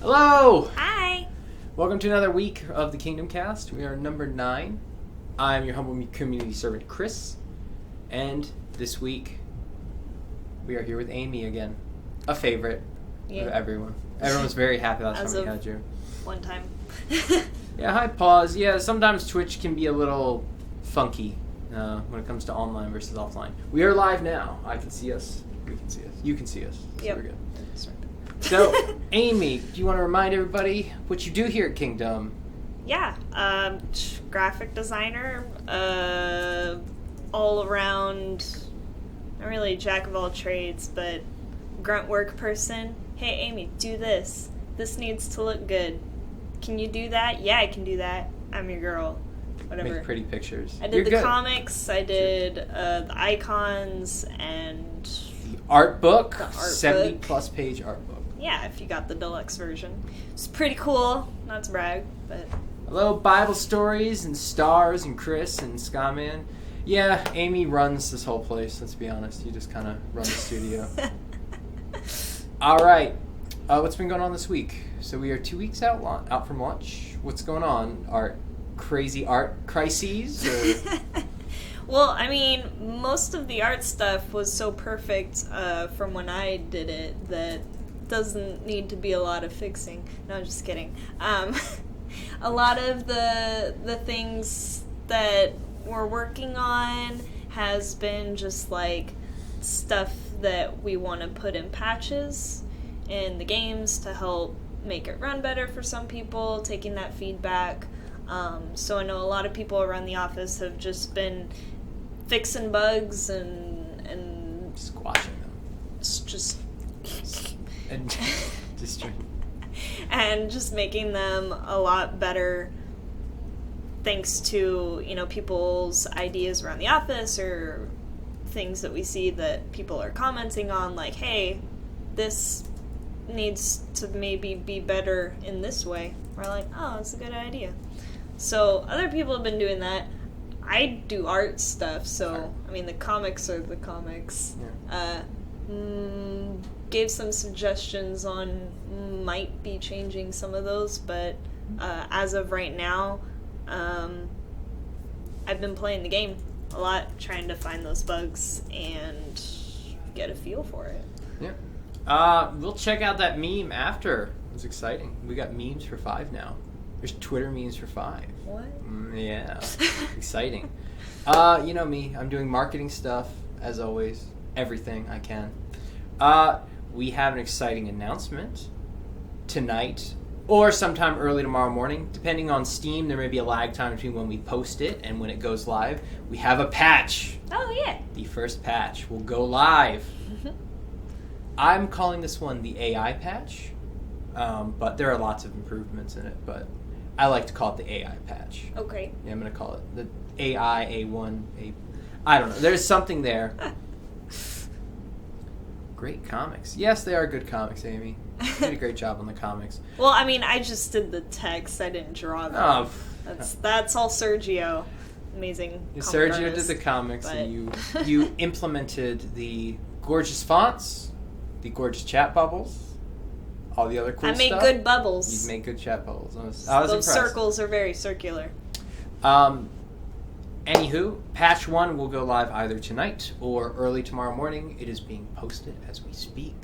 Hello! Hi! Welcome to another week of the KingdomCast. We are number 9. I'm your humble community servant, Chris. And this week, we are here with Amy again. A favorite of everyone. Everyone's very happy last time we had you. One time. Yeah, hi, pause. Yeah, sometimes Twitch can be a little funky when it comes to online versus offline. We are live now. I can see us. We can see us. You can see us. So we're good. So, Amy, do you want to remind everybody what you do here at Kingdom? Yeah, graphic designer, all around, not really a jack of all trades, but grunt work person. Hey, Amy, do this. This needs to look good. Can you do that? Yeah, I can do that. I'm your girl. Whatever. Make pretty pictures. I did comics, I did the icons, and the art book. 70-plus page art book. Yeah, if you got the deluxe version. It's pretty cool, not to brag, but... Hello, Bible Stories and Stars and Chris and Skyman. Yeah, Amy runs this whole place, let's be honest. You just kind of run the studio. All right. What's been going on this week? So we are 2 weeks out from launch. What's going on? Art crazy art crises? Or... Well, I mean, most of the art stuff was so perfect from when I did it that doesn't need to be a lot of fixing. No, I'm just kidding. A lot of the things that we're working on has been just like stuff that we want to put in patches in the games to help make it run better for some people, taking that feedback. So I know a lot of people around the office have just been fixing bugs and squashing them. Just and just making them a lot better thanks to, people's ideas around the office or things that we see that people are commenting on, like, hey, this needs to maybe be better in this way. We're like, oh, it's a good idea. So other people have been doing that. I do art stuff, so, I mean, the comics are the comics. Yeah. Gave some suggestions on might be changing some of those, but as of right now, I've been playing the game a lot, trying to find those bugs and get a feel for it. Yeah. We'll check out that meme after. It was exciting. We got memes for 5 now. There's Twitter memes for 5. What? Yeah. Exciting. You know me. I'm doing marketing stuff, as always. Everything I can. We have an exciting announcement tonight or sometime early tomorrow morning. Depending on Steam, there may be a lag time between when we post it and when it goes live. We have a patch. Oh, yeah. The first patch will go live. I'm calling this one the AI patch, but there are lots of improvements in it, but I like to call it the AI patch. Okay. Yeah, I'm going to call it the AI A1. I don't know. There's something there. Great comics. Yes, they are good comics, Amy. You did a great job on the comics. Well, I mean, I just did the text. I didn't draw them. Oh. That's all Sergio. Amazing Sergio artist, did the comics, and you implemented the gorgeous fonts, the gorgeous chat bubbles, all the other cool stuff. I made good bubbles. You made good chat bubbles. I was Those impressed. circles are very circular. Anywho, patch 1 will go live either tonight or early tomorrow morning. It is being posted as we speak.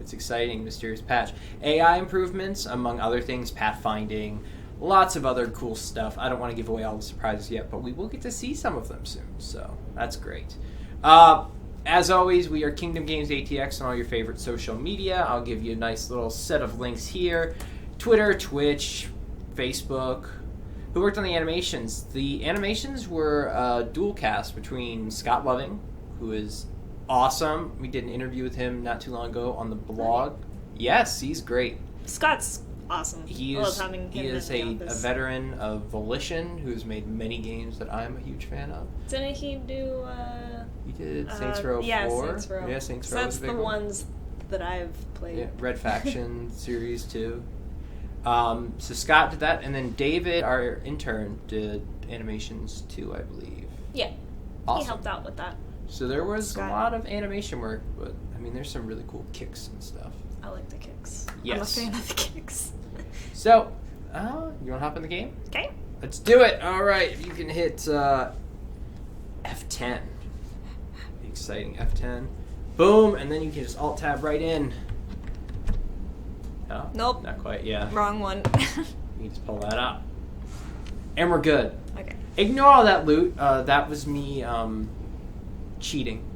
It's exciting, mysterious patch. AI improvements, among other things, pathfinding, lots of other cool stuff. I don't want to give away all the surprises yet, but we will get to see some of them soon, so that's great. As always, we are Kingdom Games ATX on all your favorite social media. I'll give you a nice little set of links here. Twitter, Twitch, Facebook. Who worked on the animations? The animations were a dual cast between Scott Loving, who is awesome. We did an interview with him not too long ago on the blog. Yes, he's great. Scott's awesome. He is a veteran of Volition, who's made many games that I'm a huge fan of. Didn't he do... He did Saints Row 4. Yeah, Saints Row. Yeah, Saints Row That's was a big the one. ones that I've played. Yeah, Red Faction series 2. So Scott did that, and then David, our intern, did animations too, I believe. Yeah. Awesome. He helped out with that. So there was a lot of animation work, but I mean, there's some really cool kicks and stuff. I like the kicks. Yes. I'm a fan of the kicks. So, you want to hop in the game? Okay. Let's do it. All right. You can hit F10. Exciting. F10. Boom. And then you can just Alt-Tab right in. Oh, Nope. Not quite. Yeah. Wrong one. You just pull that up. And we're good. Okay. Ignore all that loot. That was me cheating.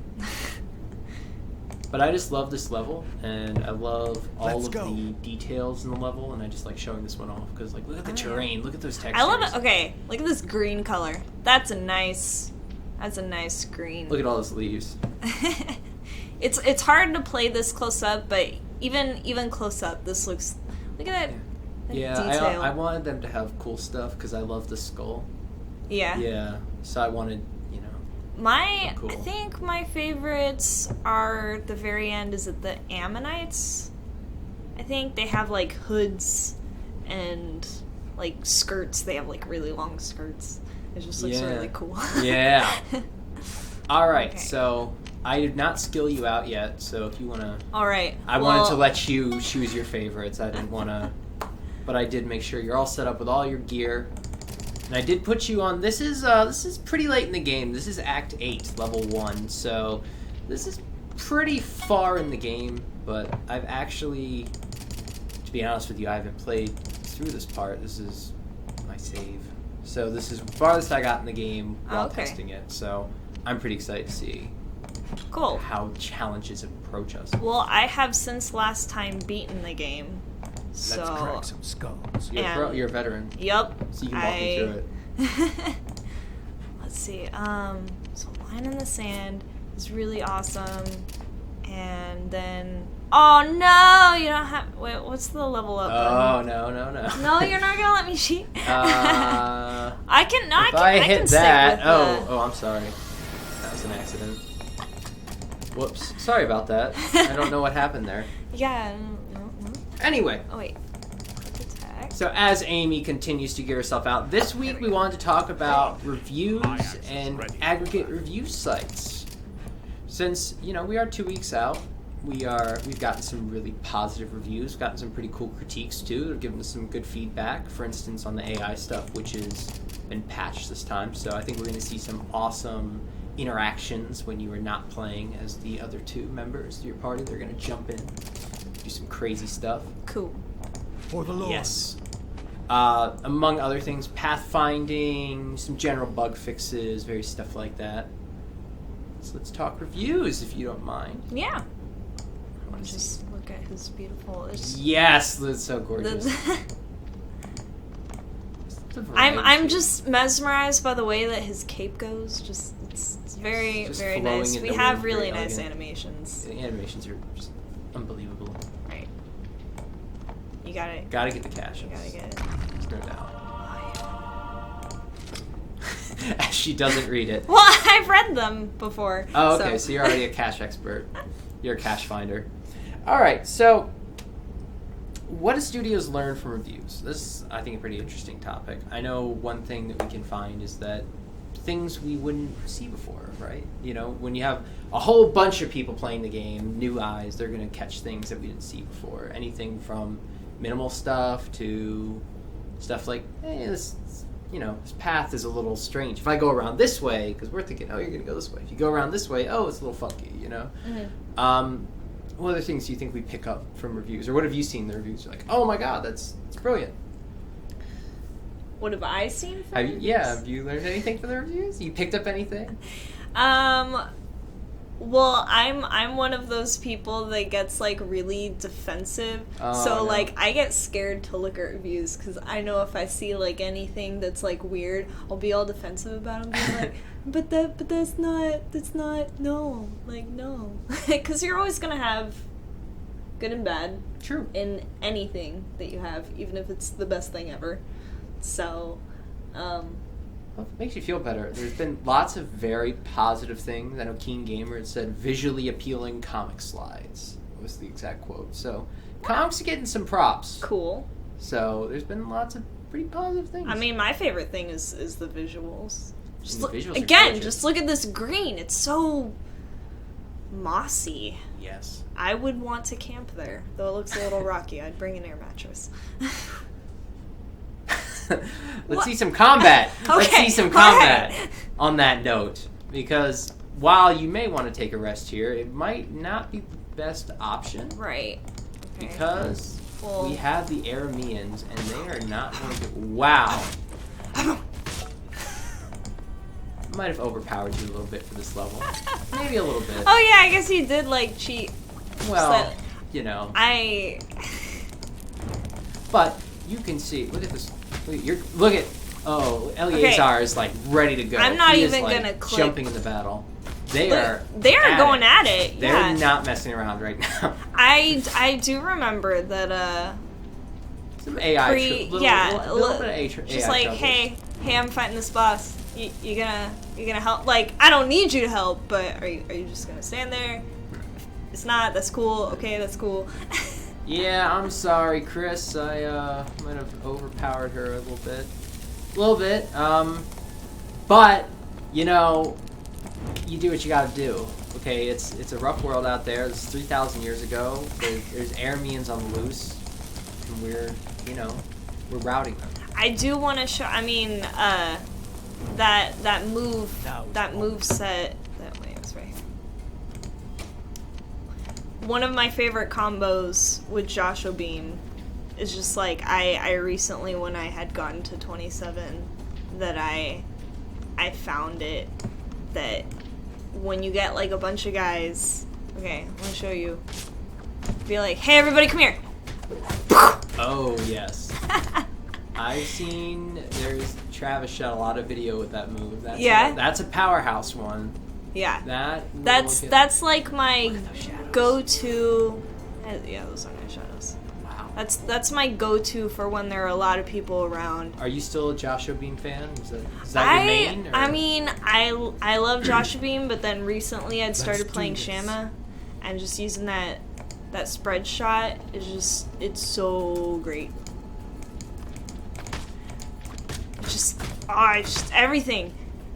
But I just love this level, and I love all of the details in the level, and I just like showing this one off because, like, look at the terrain, look at those textures. I love it. Okay, look at this green color. That's a nice green. Look at all those leaves. It's hard to play this close up, but even close up, this looks. Look at that. Yeah, detail. I wanted them to have cool stuff because I love the skull. Yeah. Yeah, so I wanted, cool. I think my favorites are the very end. Is it the Ammonites? I think they have like hoods and like skirts. They have like really long skirts. It just looks really cool. Yeah. All right, Okay. so I did not skill you out yet. So if you wanna, All right. I wanted to let you choose your favorites. I didn't wanna, but I did make sure you're all set up with all your gear. And I did put you on. This is pretty late in the game. This is Act 8, Level 1. So this is pretty far in the game. But I've actually, to be honest with you, I haven't played through this part. This is my save. So this is the farthest I got in the game while testing it. So I'm pretty excited to see how challenges approach us. Well, I have since last time beaten the game. So, Let's crack some skulls. You're a veteran. Yep. So you can walk me through it. Let's see. So Line in the Sand is really awesome. And then... Oh, no! You don't have... Wait, what's the level up button? Oh, no. No, you're not gonna let me cheat. I can hit stick that... with Oh, I'm sorry. That was an accident. Whoops. Sorry about that. I don't know what happened there. Yeah. Anyway. Oh, wait. Quick attack. So as Amy continues to gear herself out, this week we wanted to talk about reviews and aggregate review sites. Since, we are 2 weeks out, we've gotten some really positive reviews, gotten some pretty cool critiques too. They're giving us some good feedback, for instance, on the AI stuff, which has been patched this time. So I think we're going to see some awesome interactions when you are not playing as the other two members of your party. They're going to jump in, do some crazy stuff. Cool. For the Lord. Yes. Among other things, pathfinding, some general bug fixes, various stuff like that. So let's talk reviews, if you don't mind. Yeah. Just look at his beautiful... Yes, that's so gorgeous. I'm just mesmerized by the way that his cape goes. Just it's very just very flowing nice. in We the have wind, really very nice elegant. animations. The animations are just unbelievable. Right. You gotta Get the cash. You gotta get it. There's no doubt. As she doesn't read it. Well, I've read them before. Oh, okay. So you're already a cash expert. You're a cash finder. All right. So, what do studios learn from reviews? This is, I think, a pretty interesting topic. I know one thing that we can find is that things we wouldn't see before, right? When you have a whole bunch of people playing the game, new eyes, they're going to catch things that we didn't see before. Anything from minimal stuff to stuff like, hey, this path is a little strange. If I go around this way, because we're thinking, oh, you're going to go this way. If you go around this way, oh, it's a little funky, Mm-hmm. What other things do you think we pick up from reviews? Or what have you seen in the reviews? You're like, oh my god, that's brilliant. What have I seen from reviews? Have you learned anything from the reviews? You picked up anything? Well, I'm one of those people that gets like really defensive. So I get scared to look at reviews because I know if I see like anything that's like weird, I'll be all defensive about them, being like, but that's not no, like no, because you're always gonna have good and bad. True. In anything that you have, even if it's the best thing ever. So, Well, it makes you feel better. There's been lots of very positive things. I know Keen Gamer had said visually appealing comic slides was the exact quote. So comics are getting some props. Cool. So there's been lots of pretty positive things. I mean, my favorite thing is the visuals. Just The visuals are again, gorgeous. just look at this green. It's so mossy. Yes. I would want to camp there, though it looks a little rocky. I'd bring an air mattress. Let's see some combat. Let's Okay, see some all combat right. on that note. Because while you may want to take a rest here, it might not be the best option. Right. Okay. Because Well- we have the Arameans, and they are not going to... Wow. Might have overpowered you a little bit for this level. Maybe a little bit. Oh yeah, I guess he did like cheat. Well, So- you know. But you can see. Look at this. Look at. Oh, Eleazar is like ready to go. I'm not He is, even like, gonna click. jumping in the battle. They Look, are. they are going at it. They're Yeah. not messing around right now. I do remember that. Some AI. Little bit of AI Just like, troubles. hey, I'm fighting this boss. You gonna help? Like, I don't need you to help, but are you just gonna stand there? If it's not. That's cool. Okay, that's cool. Yeah, I'm sorry, Chris. I might have overpowered her a little bit. But you know, you do what you gotta do. Okay, it's a rough world out there. This is 3,000 years ago. There's Arameans on the loose, and we're routing them. I do want to show. I mean, that move set. That way, it's right here. One of my favorite combos with Joshua Beam is just like I recently, when I had gotten to 27, that I found it that when you get like a bunch of guys. Okay, I'm gonna show you. Be like, hey, everybody, come here. Oh yes. I've seen. There's Travis shot a lot of video with that move. That's a powerhouse one. Yeah. That's like my go-to. Yeah, those are nice shadows. Wow. That's my go-to for when there are a lot of people around. Are you still a Joshua Beam fan? Is that your main? Or? I mean, I love Joshua Beam, but then recently I'd started playing Shamma, and just using that spread shot is it's so great. Just everything.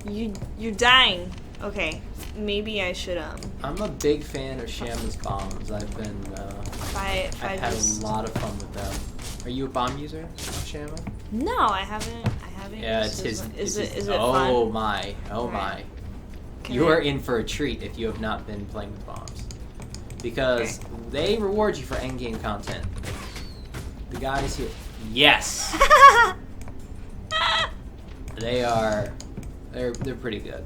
You're dying. Okay, maybe I should I'm a big fan of Shamma's bombs. I've had a lot of fun with them. Are you a bomb user of Shamma? No, I haven't. Yeah, it's his. Is it oh fun? my! Oh my! Can You I- are in for a treat if you have not been playing with bombs, because they reward you for endgame content. The guys here, yes, they're pretty good.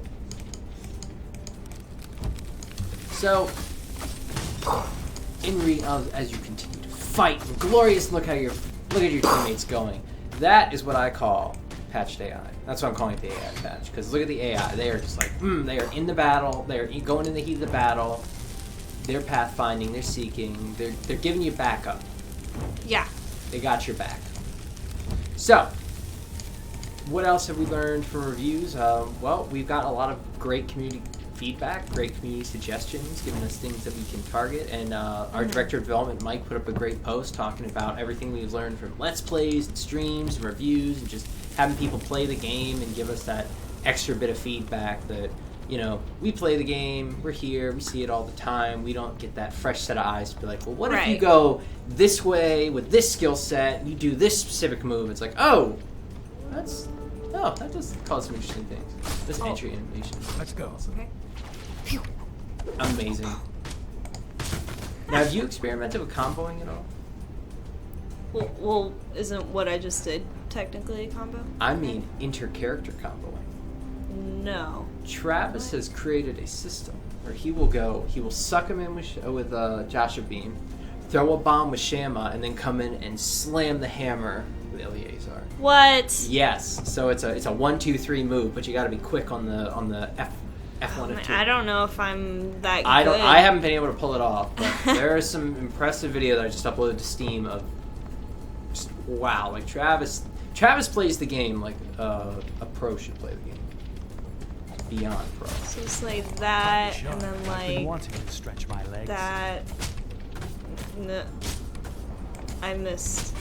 So, as you continue to fight, and glorious, look at your teammates going. That is what I call patched AI. That's what I'm calling it, the AI patch. Because look at the AI. They are just like, they are in the battle. They are going in the heat of the battle. They're pathfinding. They're seeking. They're giving you backup. Yeah. They got your back. So, what else have we learned from reviews? Well, we've got a lot of great community feedback, great community suggestions, giving us things that we can target. And our director of development, Mike, put up a great post talking about everything we've learned from Let's Plays and streams and reviews, and just having people play the game and give us that extra bit of feedback that, we play the game, we're here, we see it all the time, we don't get that fresh set of eyes to be like, well, what if you go this way with this skill set, you do this specific move? It's like, that does cause some interesting things. This entry animation. Let's go. Okay. Amazing. Now, have you experimented with comboing at all? Well, isn't what I just did technically a combo? I mean, inter-character comboing. No. Travis has created a system where he will suck him in with Joshua Beam, throw a bomb with Shamma, and then come in and slam the hammer with Eleazar. What? Yes. So it's a 1-2-3 move, but you got to be quick on the F1 and 2. I don't know if I'm that good. I haven't been able to pull it off, but there is some impressive video that I just uploaded to Steam of just wow, like Travis plays the game like a pro should play the game. Beyond pro. So it's like that, Sure. and then I've been like wanting to stretch my legs. that. No, I missed.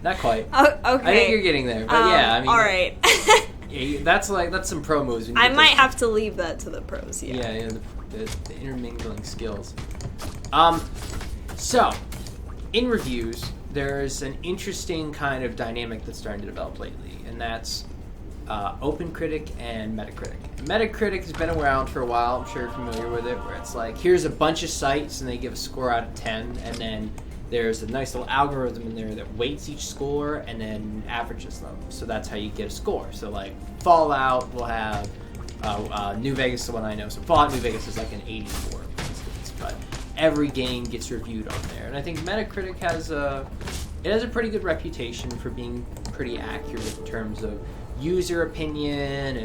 Not quite. Oh, okay. I think you're getting there, but yeah, I mean. All right. Yeah, that's some pro moves. I might have to leave that to the pros. Yeah, the intermingling skills. So, in reviews, there's an interesting kind of dynamic that's starting to develop lately, and that's OpenCritic and Metacritic. Metacritic has been around for a while. I'm sure you're familiar with it, where it's like, here's a bunch of sites, and they give a score out of 10, and then there's a nice little algorithm in there that weights each score and then averages them. So that's how you get a score. So, like, Fallout will have New Vegas, the one I know. So Fallout New Vegas is like an 84, for instance. But every game gets reviewed on there. And I think Metacritic has a pretty good reputation for being pretty accurate in terms of user opinion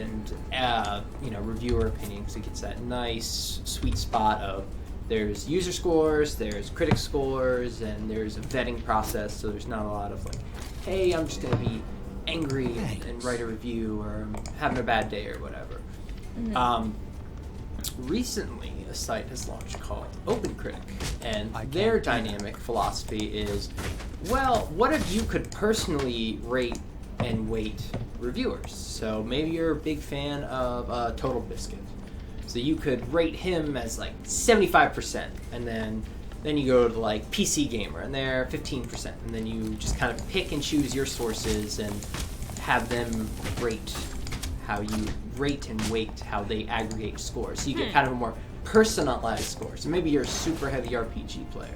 and reviewer opinion, because it gets that nice sweet spot of there's user scores, there's critic scores, and there's a vetting process, so there's not a lot of like, hey, I'm just going to be angry and write a review, or I'm having a bad day or whatever. Mm-hmm. Recently, a site has launched called OpenCritic, and their dynamic philosophy is, well, what if you could personally rate and weight reviewers? So maybe you're a big fan of Total Biscuit. So you could rate him as like 75%, and then you go to like PC Gamer, and they're 15%, and then you just kind of pick and choose your sources and have them rate how you rate and weight how they aggregate scores. So you get kind of a more personalized score. So maybe you're a super heavy RPG player.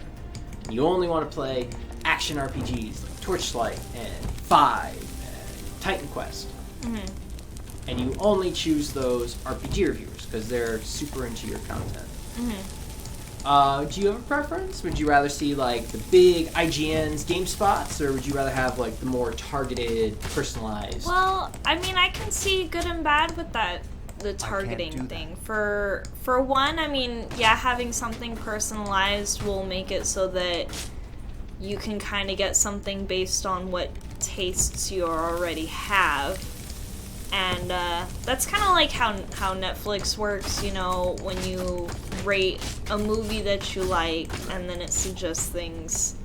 You only want to play action RPGs like Torchlight and 5 and Titan Quest. Mm-hmm. And you only choose those RPG reviewers because they're super into your content. Mm-hmm. Do you have a preference? Would you rather see like the big IGN's GameSpots, or would you rather have like the more targeted, personalized? Well, I mean, I can see good and bad with that, the targeting thing. For one, I mean, yeah, having something personalized will make it so that you can kind of get something based on what tastes you already have. And that's kind of like how Netflix works, you know, when you rate a movie that you like, and then it suggests things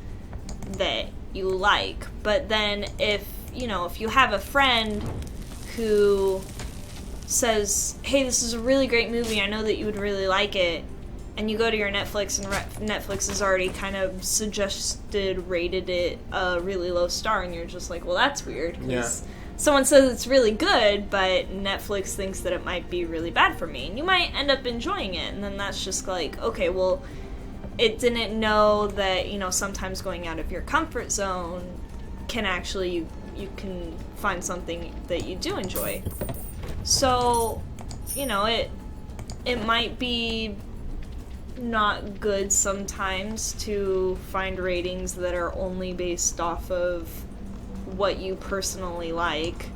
that you like. But then if you have a friend who says, hey, this is a really great movie, I know that you would really like it, and you go to your Netflix, and Netflix has already kind of rated it a really low star, and you're just like, well, that's weird. Yeah. Someone says it's really good, but Netflix thinks that it might be really bad for me. And you might end up enjoying it, and then that's just like, okay, well, it didn't know that, sometimes going out of your comfort zone can actually, you can find something that you do enjoy. So, it might be not good sometimes to find ratings that are only based off of what you personally like,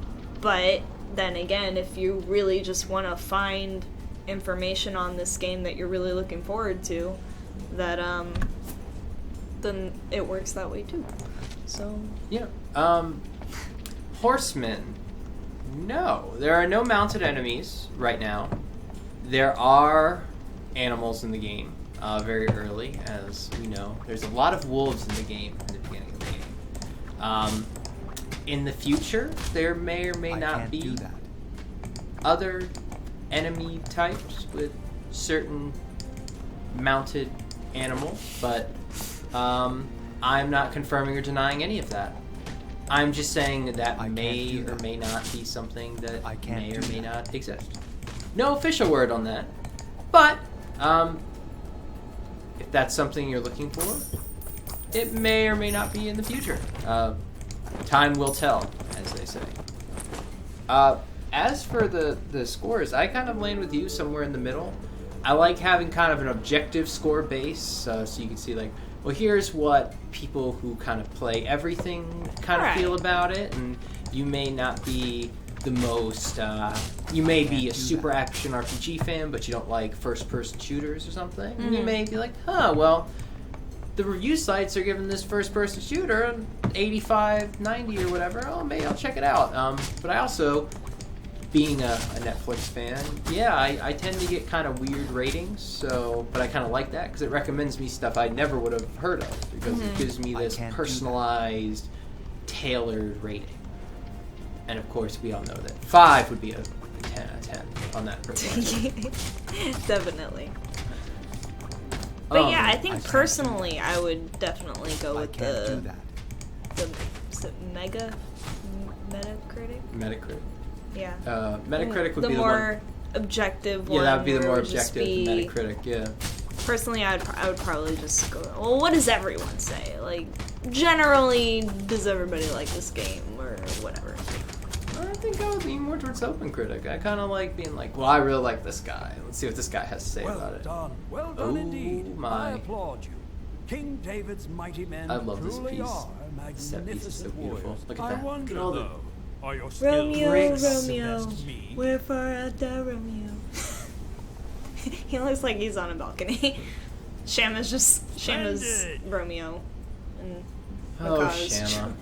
but then again, if you really just want to find information on this game that you're really looking forward to, that then it works that way too. So yeah. Horsemen. No, there are no mounted enemies right now. There are animals in the game very early, as we know. There's a lot of wolves in the game in the beginning of the game. In the future, there may or may not be other enemy types with certain mounted animals, but I'm not confirming or denying any of that. I'm just saying that may or may not be something that may or may not exist. No official word on that, but if that's something you're looking for, it may or may not be in the future. Time will tell, as they say. As for the scores, I kind of land with you somewhere in the middle. I like having kind of an objective score base, so you can see like, well, here's what people who kind of play everything kind of feel about it, and you may not be the most, you may be a super action RPG fan, but you don't like first-person shooters or something, and you may be like, well, the review sites are giving this first-person shooter an 85, 90 or whatever. Oh, maybe I'll check it out. But I also, being a Netflix fan, I tend to get kind of weird ratings. But I kind of like that because it recommends me stuff I never would have heard of, because it gives me this personalized, tailored rating. And of course, we all know that 5 would be a 10 out of 10 on that privilege. Definitely. But yeah, I think personally, I would definitely go with the is it Metacritic? Metacritic. Yeah. Metacritic would the be the more objective one. Yeah, that would be the where more it would just objective be- Metacritic, yeah. Personally, I would probably just go, well, what does everyone say? Like, generally, does everybody like this game, or whatever? I think I would lean more towards Open Critic. I kind of like being like, well, I really like this guy. Let's see what this guy has to say about it. Well done indeed. My. I applaud you. King David's mighty men I love this truly piece. are This set piece is so magnificent beautiful. warriors. Look at I that. wonder, Look at all the- though, are your Romeo, skills Bricks. Romeo, best me? wherefore art thou, Romeo? He looks like he's on a balcony. Shama's Splendid. Romeo. And Oh, Makara's Shama.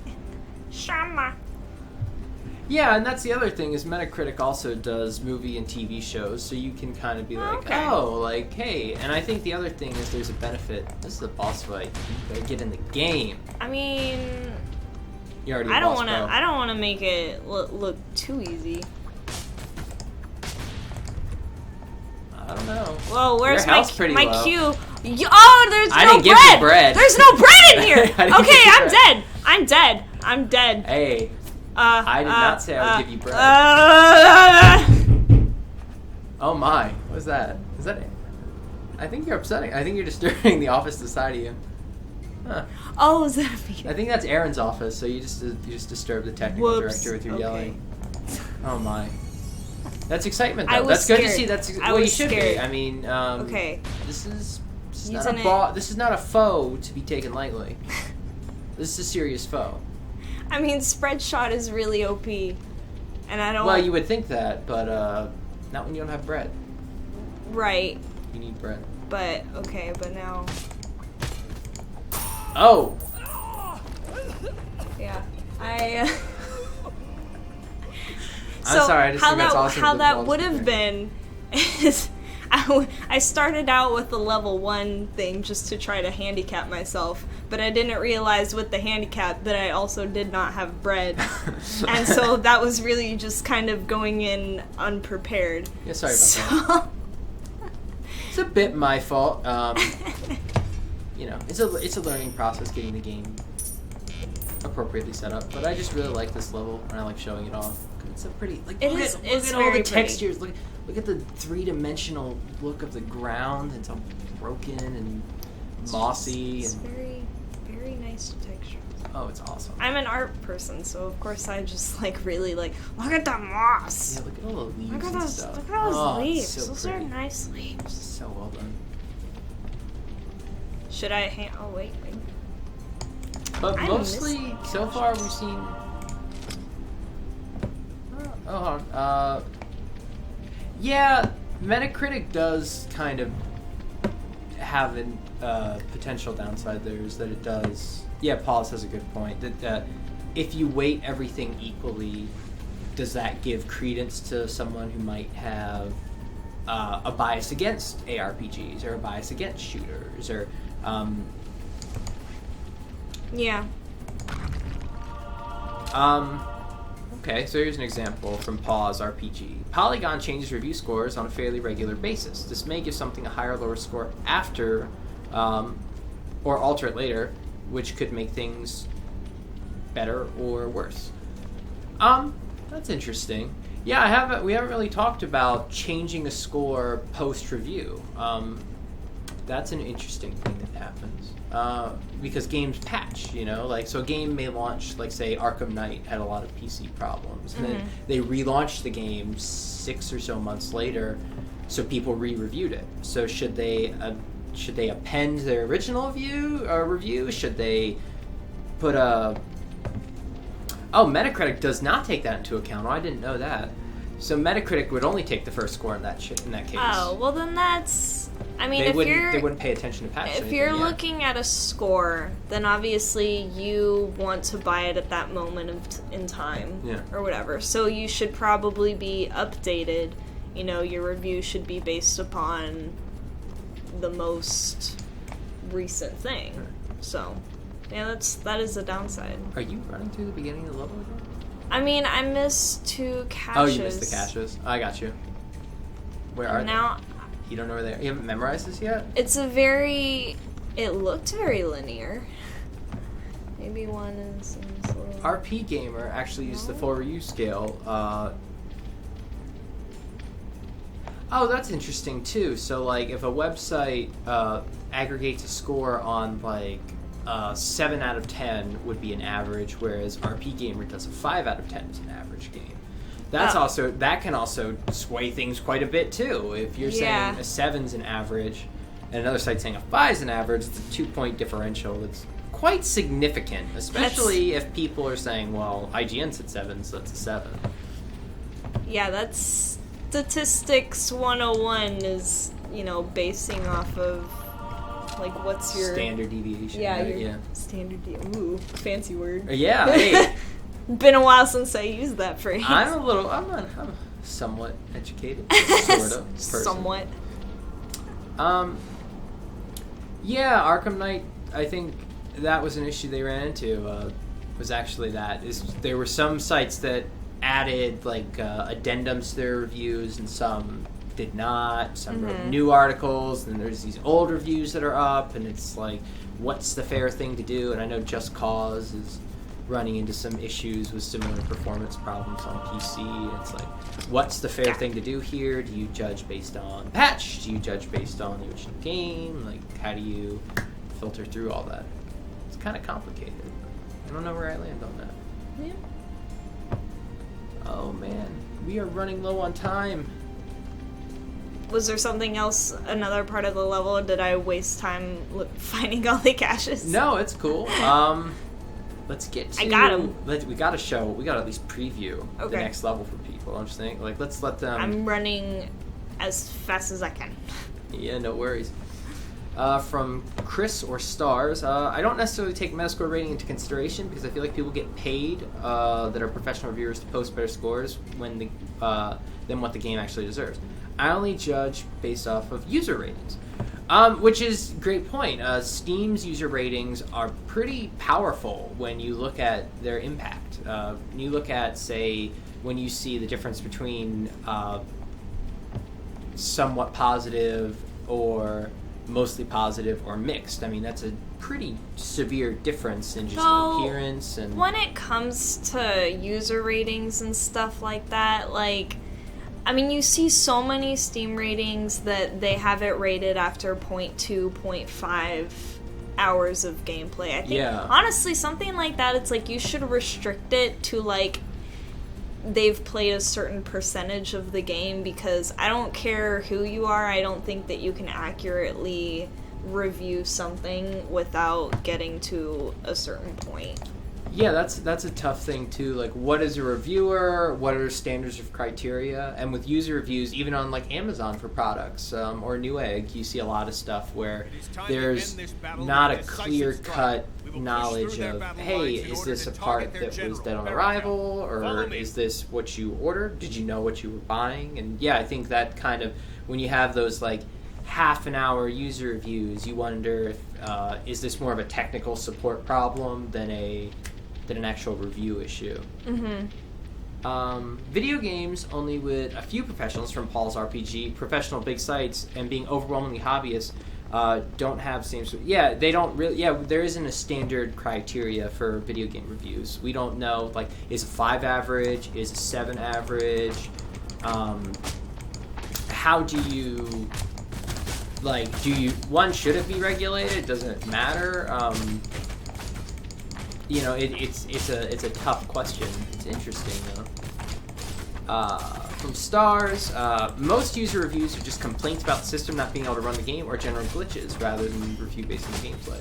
Shama. Yeah, and that's the other thing is Metacritic also does movie and TV shows, so you can kind of be like, Okay. oh, like, hey. And I think the other thing is there's a benefit. This is a boss fight. You better get in the game. I mean, You're already a I don't boss want to. pro. I don't want to make it look too easy. I don't know. Whoa, where's Your my health's pretty my low. cue? Oh, there's I no didn't give bread. you bread. There's no bread in here. I didn't Okay, give you I'm bread. dead. I'm dead. I'm dead. Hey, I did not say I would give you bread. Oh my, what's that? Is that it? I think you're upsetting. I think you're disturbing the office to the side of you. Huh. Oh, is that a meeting? I think that's Aaron's office, so you just disturb the technical Whoops. director with your Okay. yelling. Oh my. That's excitement I though. was That's good to scared. see. That's I what you was should scared. be. I mean, Okay. This is not Using a this is not a foe to be taken lightly. This is a serious foe. I mean, spread shot is really OP, and I don't. Well, you would think that, but not when you don't have bread. Right, You need bread. but okay, but now, Oh. yeah, I. I'm sorry, I just think that's awesome How that that Paul's would have been is I started out with the level 1 thing just to try to handicap myself, but I didn't realize with the handicap that I also did not have bread. And so that was really just kind of going in unprepared. Yeah, sorry about that. It's a bit my fault. You know, it's a learning process getting the game appropriately set up, but I just really like this level and I like showing it off. It's a pretty look It's at all very the pretty. textures. Look at the 3-dimensional look of the ground. It's all broken and mossy It's and very, very nice texture. oh, it's awesome. I'm an art person, so of course I just really like look at the moss. Yeah, look at all the leaves Look at and those! stuff. Look at those Oh, it's leaves. so Those are pretty. nice leaves. So well done. Should I? Oh wait. But I mostly, miss- so far, we've seen. Oh, hold on. Yeah, Metacritic does kind of have a potential downside there, is that it does. Yeah, Paulus has a good point. That if you weight everything equally, does that give credence to someone who might have a bias against ARPGs or a bias against shooters or. Yeah. Okay, so here's an example from Pause RPG. Polygon changes review scores on a fairly regular basis. This may give something a higher or lower score after, or alter it later, which could make things better or worse. That's interesting. Yeah, we haven't really talked about changing a score post-review. That's an interesting thing that happens. Because games patch, so a game may launch, like say Arkham Knight had a lot of PC problems, and then they relaunched the game 6 or so months later, so people re-reviewed it. So should they append their original review? Should they put Metacritic does not take that into account. Oh, I didn't know that. So Metacritic would only take the first score in that case. Oh, well then that's. I mean, they if wouldn't pay attention to patch. if you're looking at a score, then obviously you want to buy it at that moment in time, Yeah. or whatever. So you should probably be updated. Your review should be based upon the most recent thing. So, yeah, that is the downside. Are you running through the beginning of the level again? I mean, I missed 2 caches. Oh, you missed the caches. I got you. Where are now, they? You don't know where they are? You haven't memorized this yet? It looked very linear. Maybe one is in this little... RP Gamer actually used the full review scale. Oh, that's interesting too. So, like, if a website aggregates a score on, like, 7 out of 10 would be an average, whereas RP Gamer does a 5 out of 10 as an average game. That can also sway things quite a bit too. If you're saying a 7's an average, and another site saying a 5's an average, it's a 2-point differential. It's quite significant, especially if people are saying, well, IGN said 7, so that's a 7. Yeah, that's statistics 101 is, basing off of, like, what's your... standard deviation. Yeah, right? your standard deviation. Ooh, fancy word. Yeah, hey. Been a while since I used that phrase. I'm somewhat educated, sort of. Person. Somewhat. Yeah, Arkham Knight, I think that was an issue they ran into, was actually there were some sites that added, like, addendums to their reviews, and some did not. Some wrote new articles, and there's these old reviews that are up, and it's like, what's the fair thing to do? And I know Just Cause is running into some issues with similar performance problems on PC. It's like, what's the fair thing to do here? Do you judge based on patch? Do you judge based on the original game? Like, how do you filter through all that? It's kind of complicated. I don't know where I land on that. Yeah. Oh man, we are running low on time. Was there something else, another part of the level? Did I waste time finding all the caches? No, it's cool. Let's get to... I got them. We got to at least preview the next level for people. I'm just thinking, like, let's let them... I'm running as fast as I can. Yeah, no worries. From Chris or Stars, I don't necessarily take Metascore rating into consideration because I feel like people get paid that are professional reviewers to post better scores than what the game actually deserves. I only judge based off of user ratings. Which is a great point. Steam's user ratings are pretty powerful when you look at their impact. When you look at, say, when you see the difference between somewhat positive or mostly positive or mixed. I mean, that's a pretty severe difference in just appearance. And when it comes to user ratings and stuff like that, like... I mean, you see so many Steam ratings that they have it rated after 0.2, 0.5 hours of gameplay. I think, honestly, something like that, it's like you should restrict it to, like, they've played a certain percentage of the game, because I don't care who you are, I don't think that you can accurately review something without getting to a certain point. Yeah, that's a tough thing too. Like, what is a reviewer? What are standards of criteria? And with user reviews, even on like Amazon for products or Newegg, you see a lot of stuff where there's not a clear-cut knowledge of, hey, is this a part that was dead on arrival, or is this what you ordered? Did you know what you were buying? And yeah, I think that kind of, when you have those like half an hour user reviews, you wonder if is this more of a technical support problem than an actual review issue. Video games, only with a few professionals from Paul's RPG, professional big sites, and being overwhelmingly hobbyists, don't have same... Yeah, they don't really... Yeah, there isn't a standard criteria for video game reviews. We don't know, like, is a 5 average? Is a 7 average? How do you... Like, should it be regulated? Does it matter? You know, it's a tough question. It's interesting though. From Stars, most user reviews are just complaints about the system not being able to run the game or general glitches rather than review based on the gameplay.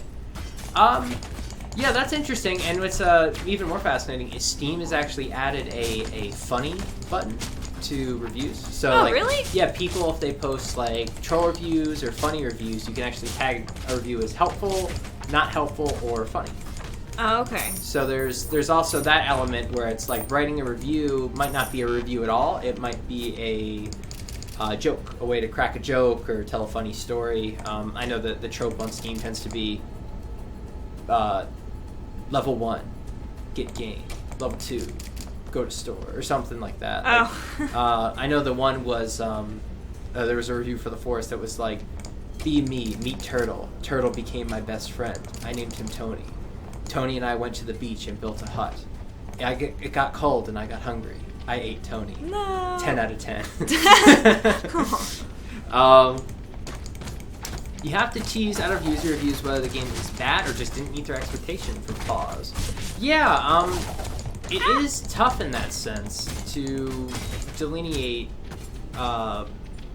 Yeah, that's interesting. And what's even more fascinating is Steam has actually added a funny button to reviews. So, really? Yeah, people, if they post like troll reviews or funny reviews, you can actually tag a review as helpful, not helpful, or funny. Oh, okay. So there's also that element where it's like writing a review might not be a review at all. It might be a joke, a way to crack a joke or tell a funny story. I know that the trope on Steam tends to be level 1, get game. Level 2, go to store or something like that. Oh. I know the one was there was a review for The Forest that was like, be me, meet Turtle. Turtle became my best friend. I named him Tony. Tony and I went to the beach and built a hut. It got cold and I got hungry. I ate Tony. No. 10 out of 10. Aw. You have to tease out of user reviews whether the game is bad or just didn't meet their expectation for pause. Yeah, it is tough in that sense to delineate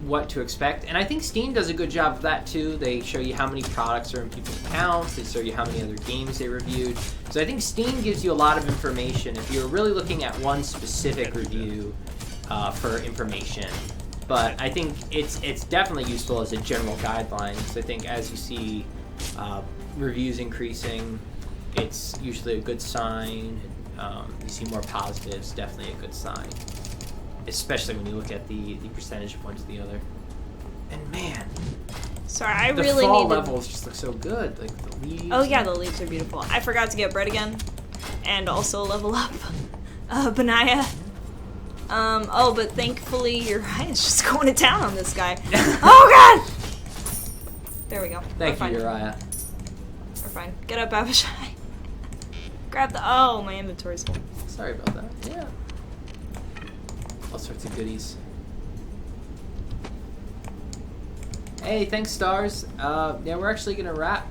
what to expect. And I think Steam does a good job of that too. They show you how many products are in people's accounts. They show you how many other games they reviewed. So I think Steam gives you a lot of information if you're really looking at one specific review for information. But I think it's definitely useful as a general guideline, because I think as you see reviews increasing, it's usually a good sign. You see more positives, definitely a good sign. Especially when you look at the percentage of one to the other. And man, Sorry, I the really fall needed... levels just look so good. Like the leaves. Oh yeah, the leaves are beautiful. I forgot to get bread again, and also level up Benaya. Oh, but thankfully Uriah's just going to town on this guy. Oh god! There we go. Thank We're you, fine. Uriah. We're fine. Get up, Abishai. Grab the... Oh, my inventory's full. Sorry about that. Yeah. All sorts of goodies. Hey, thanks, Stars. Yeah, we're actually going to wrap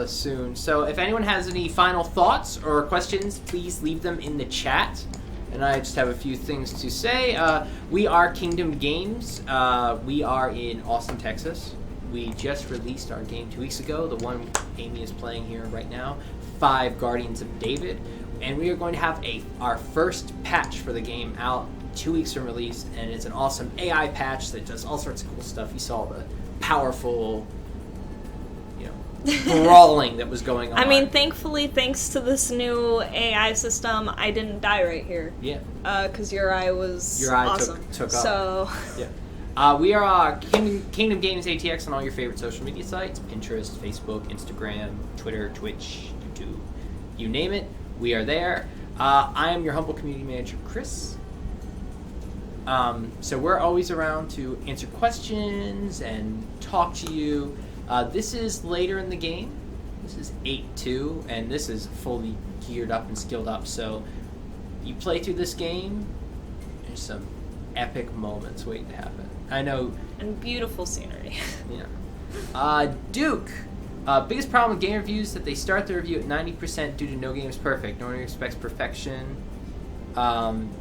soon. So if anyone has any final thoughts or questions, please leave them in the chat. And I just have a few things to say. We are Kingdom Games. We are in Austin, Texas. We just released our game 2 weeks ago, the one Amy is playing here right now, 5 Guardians of David. And we are going to have our first patch for the game out 2 weeks from release, and it's an awesome AI patch that does all sorts of cool stuff. You saw the powerful, brawling that was going on. I mean, thankfully, thanks to this new AI system, I didn't die right here. Yeah. Because Uriah was awesome. took so... Yeah. We are Kingdom Games ATX on all your favorite social media sites: Pinterest, Facebook, Instagram, Twitter, Twitch, YouTube, you name it. We are there. I am your humble community manager, Chris. So we're always around to answer questions and talk to you. This is later in the game. This is 8-2, and this is fully geared up and skilled up. So you play through this game, there's some epic moments waiting to happen. I know. And beautiful scenery. Yeah. Duke. Biggest problem with game reviews is that they start the review at 90% due to no game is perfect. No one expects perfection,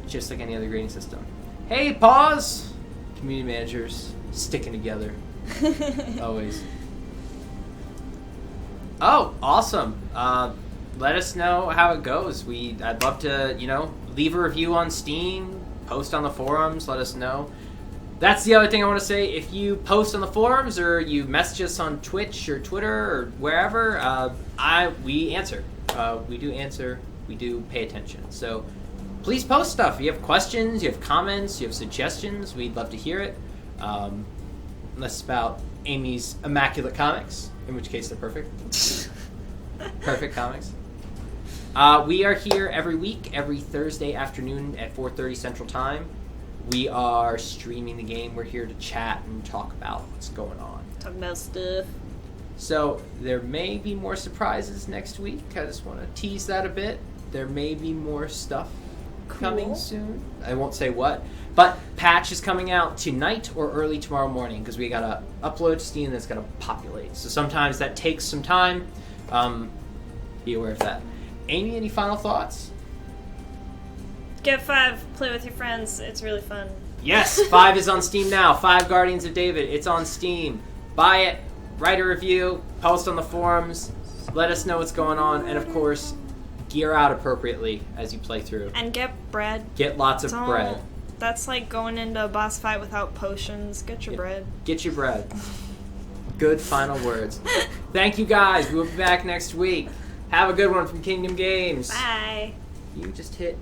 just like any other grading system. Hey, pause! Community managers sticking together. Always. Oh, awesome. Let us know how it goes. I'd love to, leave a review on Steam, post on the forums, let us know. That's the other thing I want to say. If you post on the forums or you message us on Twitch or Twitter or wherever, we answer. We do answer. We do pay attention. So please post stuff. If you have questions, you have comments, you have suggestions, we'd love to hear it. Unless it's about Amy's immaculate comics, in which case they're perfect. Perfect comics. We are here every week, every Thursday afternoon at 4:30 Central Time. We are streaming the game. We're here to chat and talk about what's going on. Talk about stuff. So there may be more surprises next week. I just want to tease that a bit. There may be more stuff coming soon. I won't say what. But patch is coming out tonight or early tomorrow morning, because we got to upload to Steam and it's got to populate. So sometimes that takes some time. Be aware of that. Amy, any final thoughts? Get 5, play with your friends, it's really fun. Yes, 5 is on Steam now. 5 Guardians of David, it's on Steam. Buy it, write a review, post on the forums, let us know what's going on, and of course, gear out appropriately as you play through. And get bread. Get lots of bread. That's like going into a boss fight without potions. Get your bread. Get your bread. Good final words. Thank you guys, we'll be back next week. Have a good one from Kingdom Games. Bye. You just hit